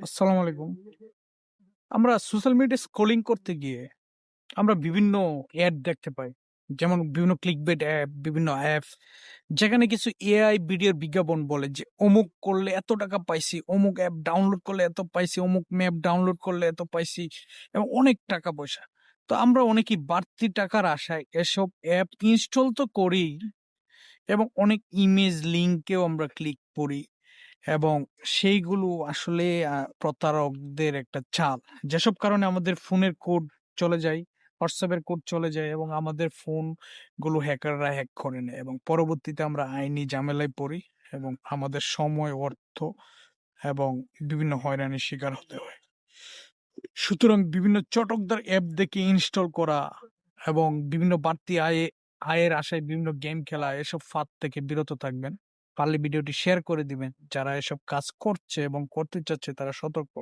আসসালামু আলাইকুম। আমরা সোশ্যাল মিডিয়া স্ক্রলিং করতে গিয়ে আমরা বিভিন্ন অ্যাড দেখতে পাই। যেমন বিভিন্ন ক্লিকবেট অ্যাপ, বিভিন্ন অ্যাপস যেখানে কিছু এআই ভিডিওর বিজ্ঞাপন বলে যে, অমুক করলে এত টাকা পাইছি, অমুক অ্যাপ ডাউনলোড করলে এত পাইছি, অমুক ম্যাপ ডাউনলোড করলে এত পাইছি এবং অনেক টাকা-পয়সা। তো আমরা অনেকেই বাড়তি টাকার আশায় এসব অ্যাপ ইনস্টল তো করি এবং অনেক ইমেজ লিঙ্কেও আমরা ক্লিক করি। এবং সেইগুলো আসলে প্রতারকদের একটা চাল। যেসব কারণে আমাদের ফোনের কোড চলে যায়, WhatsApp এর কোড চলে যায় এবং আমাদের ফোনগুলো হ্যাকাররা হ্যাক করে নেয় এবং পরবর্তীতে আমরা আইনি ঝামেলায় পড়ি এবং আমাদের সময়, অর্থ এবং বিভিন্ন হয়রানির শিকার হতে হয়। সুতরাং বিভিন্ন চটকদার অ্যাপ দেখে ইনস্টল করা এবং বিভিন্ন বাড়তি আয়ের আশায় বিভিন্ন গেম খেলা এসব ফাঁদ থেকে বিরত থাকবেন। পারলে ভিডিওটি শেয়ার করে দিবেন। যারা এসব কাজ করছে এবং করতে চাচ্ছে তারা সতর্ক।